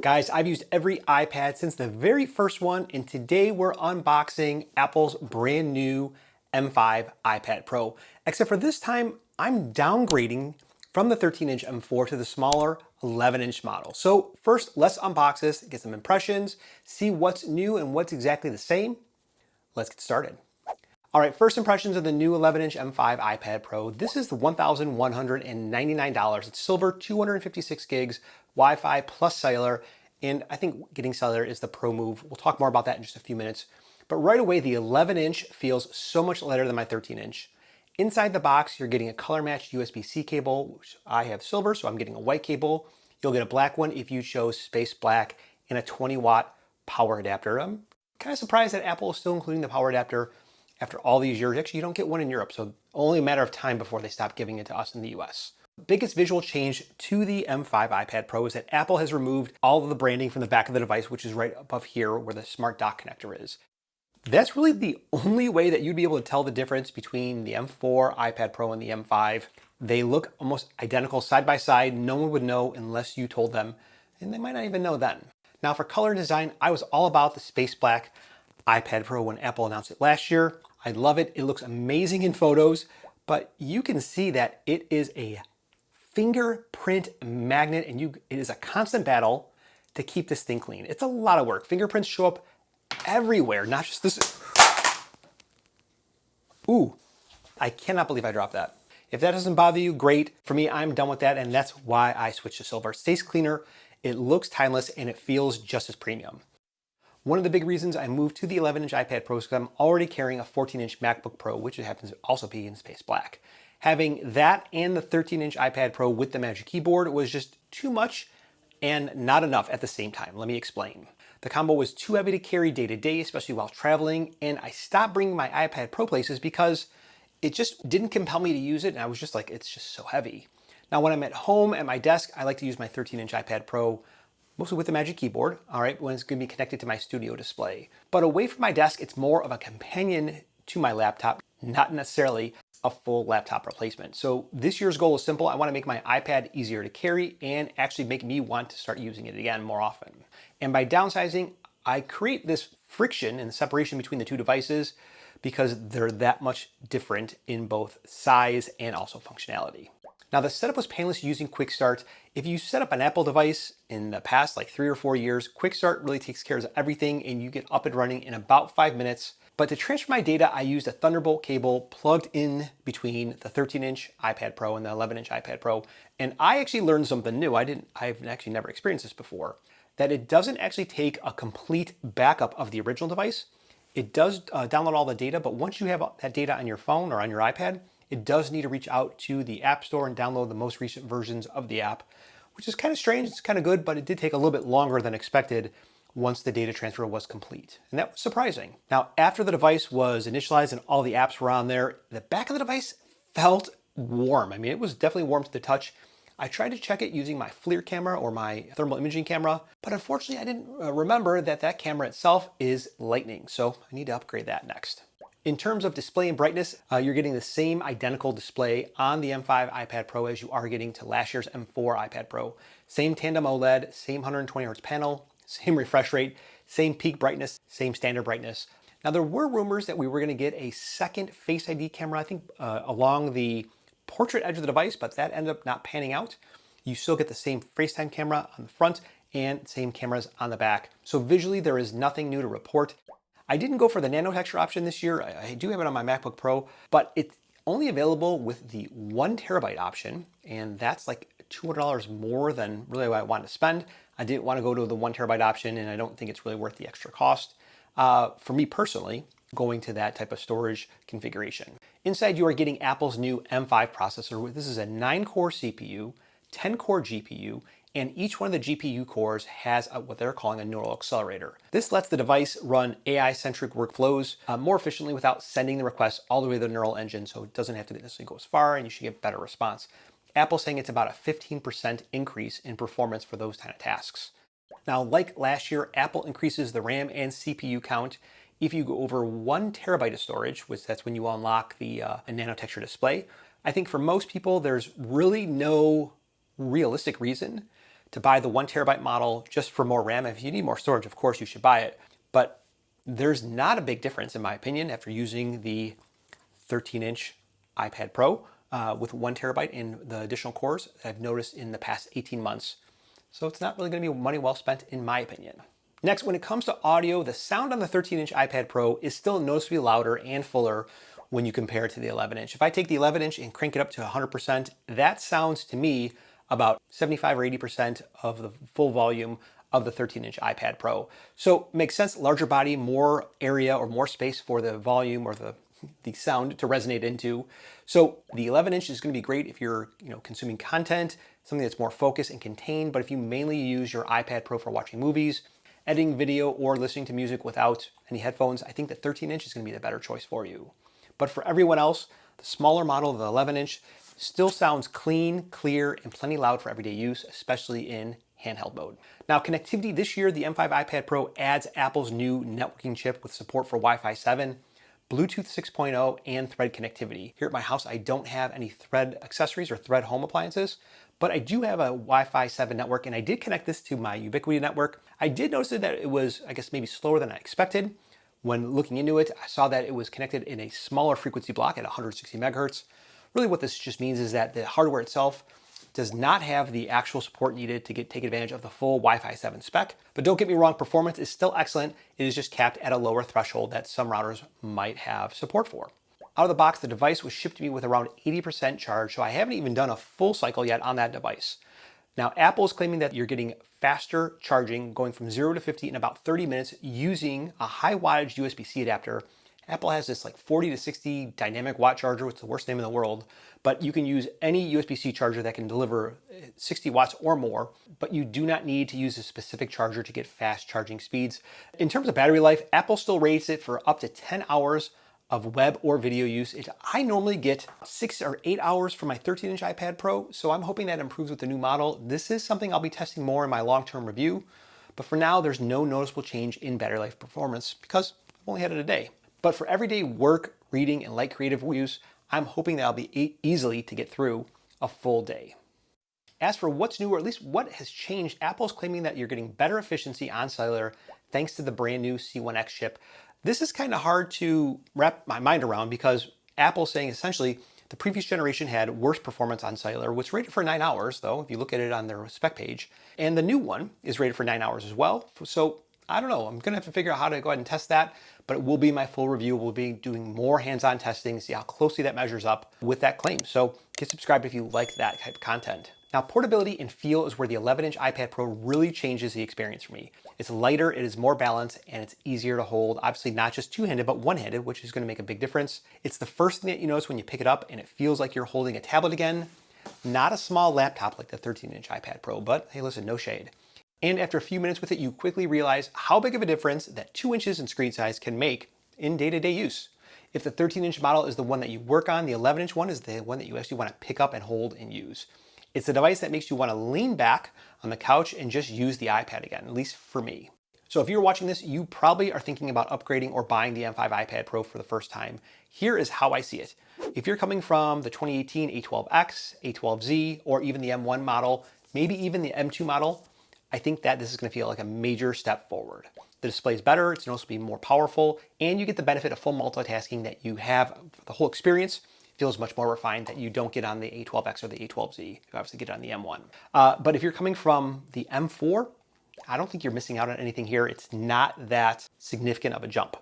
Guys, I've used every iPad since the very first one, and today we're unboxing Apple's brand new M5 iPad Pro. Except for this time, I'm downgrading from the 13-inch M4 to the smaller 11-inch model. So first, let's unbox this, get some impressions, see what's new and what's exactly the same. Let's get started. All right, first impressions of the new 11-inch M5 iPad Pro. This is the $1,199. It's silver, 256 gigs, Wi-Fi plus cellular, and I think getting cellular is the pro move. We'll talk more about that in just a few minutes. But right away, the 11-inch feels so much lighter than my 13-inch. Inside the box, you're getting a color-matched USB-C cable, which I have silver, so I'm getting a white cable. You'll get a black one if you chose space black, and a 20-watt power adapter. I'm kind of surprised that Apple is still including the power adapter after all these years. Actually, you don't get one in Europe, so only a matter of time before they stop giving it to us in the US. The biggest visual change to the M5 iPad Pro is that Apple has removed all of the branding from the back of the device, which is right above here where the smart dock connector is. That's really the only way that you'd be able to tell the difference between the M4 iPad Pro and the M5. They look almost identical side by side. No one would know unless you told them, and they might not even know then. Now for color design, I was all about the space black iPad Pro when Apple announced it last year. I love it. It looks amazing in photos, but you can see that it is a fingerprint magnet, and it is a constant battle to keep this thing clean. It's a lot of work. Fingerprints show up everywhere, not just this. Ooh, I cannot believe I dropped that. If that doesn't bother you, great. For me, I'm done with that, and that's why I switched to silver. It stays cleaner, it looks timeless, and it feels just as premium. One of the big reasons I moved to the 11-inch iPad Pro is because I'm already carrying a 14-inch MacBook Pro, which happens to also be in space black. Having that and the 13-inch iPad Pro with the Magic Keyboard was just too much and not enough at the same time. Let me explain. The combo was too heavy to carry day to day, especially while traveling, and I stopped bringing my iPad Pro places because it just didn't compel me to use it, and I was just like, it's just so heavy. Now when I'm at home at my desk, I like to use my 13-inch iPad Pro mostly with the Magic Keyboard, all right, when it's going to be connected to my studio display. But away from my desk, it's more of a companion to my laptop, not necessarily a full laptop replacement. So this year's goal is simple. I want to make my iPad easier to carry and actually make me want to start using it again more often. And by downsizing, I create this friction and separation between the two devices because they're that much different in both size and also functionality. Now the setup was painless using Quick Start. If you set up an Apple device in the past like 3 or 4 years, Quick Start really takes care of everything and you get up and running in about 5 minutes. But to transfer my data, I used a Thunderbolt cable plugged in between the 13-inch iPad Pro and the 11-inch iPad Pro. And I actually learned something new. I've actually never experienced this before, that it doesn't actually take a complete backup of the original device. It does download all the data, but once you have that data on your phone or on your iPad, it does need to reach out to the App Store and download the most recent versions of the app, which is kind of strange. It's kind of good, but it did take a little bit longer than expected once the data transfer was complete. And that was surprising. Now, after the device was initialized and all the apps were on there, the back of the device felt warm. I mean, it was definitely warm to the touch. I tried to check it using my FLIR camera or my thermal imaging camera, but unfortunately I didn't remember that camera itself is lightning. So I need to upgrade that next. In terms of display and brightness, you're getting the same identical display on the M5 iPad Pro as you are getting to last year's M4 iPad Pro. Same tandem OLED, same 120 Hz panel, same refresh rate, same peak brightness, same standard brightness. Now there were rumors that we were going to get a second Face ID camera, I think along the portrait edge of the device, but that ended up not panning out. You still get the same FaceTime camera on the front and same cameras on the back. So visually there is nothing new to report. I didn't go for the nano-texture option this year. I do have it on my MacBook Pro, but it's only available with the 1 terabyte option, and that's like $200 more than really what I wanted to spend. I didn't want to go to the 1 terabyte option, and I don't think it's really worth the extra cost. For me personally, going to that type of storage configuration. Inside, you are getting Apple's new M5 processor. This is a 9-core CPU, 10-core GPU, and each one of the GPU cores has what they're calling a neural accelerator. This lets the device run AI-centric workflows more efficiently without sending the request all the way to the neural engine, so it doesn't have to necessarily go as far and you should get better response. Apple's saying it's about a 15% increase in performance for those kind of tasks. Now, like last year, Apple increases the RAM and CPU count if you go over 1 terabyte of storage, which that's when you unlock the nano-texture display. I think for most people, there's really no realistic reason to buy the 1 TB model just for more RAM. If you need more storage, of course you should buy it. But there's not a big difference, in my opinion, after using the 13-inch iPad Pro with 1 TB in the additional cores that I've noticed in the past 18 months. So it's not really going to be money well spent, in my opinion. Next, when it comes to audio, the sound on the 13-inch iPad Pro is still noticeably louder and fuller when you compare it to the 11-inch. If I take the 11-inch and crank it up to 100%, that sounds to me about 75 or 80% of the full volume of the 13-inch iPad Pro. So makes sense, larger body, more area or more space for the volume or the sound to resonate into. So the 11-inch is going to be great if you're consuming content, something that's more focused and contained. But if you mainly use your iPad Pro for watching movies, editing video, or listening to music without any headphones, I think the 13-inch is going to be the better choice for you. But for everyone else, the smaller model, the 11-inch, still sounds clean, clear, and plenty loud for everyday use, especially in handheld mode. Now, connectivity this year, the M5 iPad Pro adds Apple's new networking chip with support for Wi-Fi 7, Bluetooth 6.0, and Thread connectivity. Here at my house, I don't have any Thread accessories or Thread home appliances, but I do have a Wi-Fi 7 network, and I did connect this to my Ubiquiti network. I did notice that it was, I guess, maybe slower than I expected. When looking into it, I saw that it was connected in a smaller frequency block at 160 megahertz. Really what this just means is that the hardware itself does not have the actual support needed to take advantage of the full Wi-Fi 7 spec. But don't get me wrong, performance is still excellent. It is just capped at a lower threshold that some routers might have support for. Out of the box, the device was shipped to me with around 80% charge, so I haven't even done a full cycle yet on that device. Now, Apple is claiming that you're getting faster charging going from 0 to 50 in about 30 minutes using a high wattage USB-C adapter. Apple has this like 40 to 60 dynamic watt charger, which is the worst name in the world, but you can use any USB-C charger that can deliver 60 watts or more, but you do not need to use a specific charger to get fast charging speeds. In terms of battery life, Apple still rates it for up to 10 hours of web or video use. I normally get 6 or 8 hours for my 13-inch iPad Pro, so I'm hoping that improves with the new model. This is something I'll be testing more in my long-term review, but for now, there's no noticeable change in battery life performance because I've only had it a day. But for everyday work, reading, and light creative use, I'm hoping that I'll be easily to get through a full day. As for what's new, or at least what has changed, Apple's claiming that you're getting better efficiency on cellular thanks to the brand new C1X chip. This is kind of hard to wrap my mind around because Apple's saying essentially the previous generation had worse performance on cellular, which is rated for 9 hours, though, if you look at it on their spec page. And the new one is rated for 9 hours as well. So I don't know, I'm gonna have to figure out how to go ahead and test that, but it will be my full review. We'll be doing more hands-on testing, see how closely that measures up with that claim. So get subscribed if you like that type of content. Now, portability and feel is where the 11-inch iPad Pro really changes the experience for me. It's lighter, it is more balanced, and it's easier to hold. Obviously not just two-handed, but one-handed, which is gonna make a big difference. It's the first thing that you notice when you pick it up, and it feels like you're holding a tablet again. Not a small laptop like the 13-inch iPad Pro, but hey, listen, no shade. And after a few minutes with it, you quickly realize how big of a difference that 2 inches in screen size can make in day-to-day use. If the 13-inch model is the one that you work on, the 11-inch one is the one that you actually want to pick up and hold and use. It's a device that makes you want to lean back on the couch and just use the iPad again, at least for me. So if you're watching this, you probably are thinking about upgrading or buying the M5 iPad Pro for the first time. Here is how I see it. If you're coming from the 2018 A12X, A12Z, or even the M1 model, maybe even the M2 model, I think that this is going to feel like a major step forward. The display is better, it's noticeably more powerful, and you get the benefit of full multitasking that you have. The whole experience feels much more refined that you don't get on the A12X or the A12Z. You obviously get it on the M1. But if you're coming from the M4, I don't think you're missing out on anything here. It's not that significant of a jump.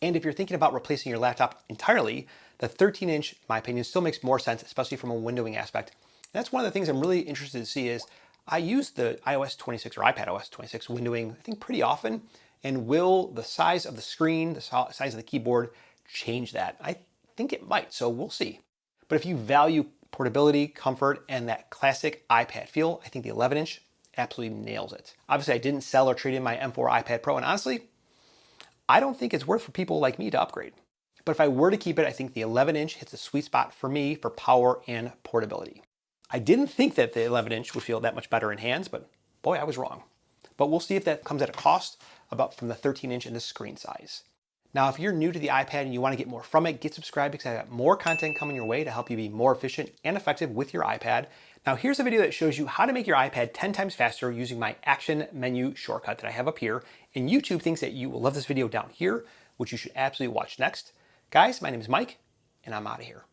And if you're thinking about replacing your laptop entirely, the 13-inch, in my opinion, still makes more sense, especially from a windowing aspect. And that's one of the things I'm really interested to see is I use the iOS 26 or iPad OS 26 windowing, I think, pretty often. And will the size of the screen, the size of the keyboard change that? I think it might, so we'll see. But if you value portability, comfort, and that classic iPad feel, I think the 11-inch absolutely nails it. Obviously, I didn't sell or trade in my M4 iPad Pro, and honestly, I don't think it's worth for people like me to upgrade. But if I were to keep it, I think the 11-inch hits a sweet spot for me for power and portability. I didn't think that the 11-inch would feel that much better in hands, but boy, I was wrong. But we'll see if that comes at a cost from the 13-inch and the screen size. Now, if you're new to the iPad and you want to get more from it, get subscribed because I got more content coming your way to help you be more efficient and effective with your iPad. Now, here's a video that shows you how to make your iPad 10 times faster using my action menu shortcut that I have up here. And YouTube thinks that you will love this video down here, which you should absolutely watch next. Guys, my name is Mike, and I'm out of here.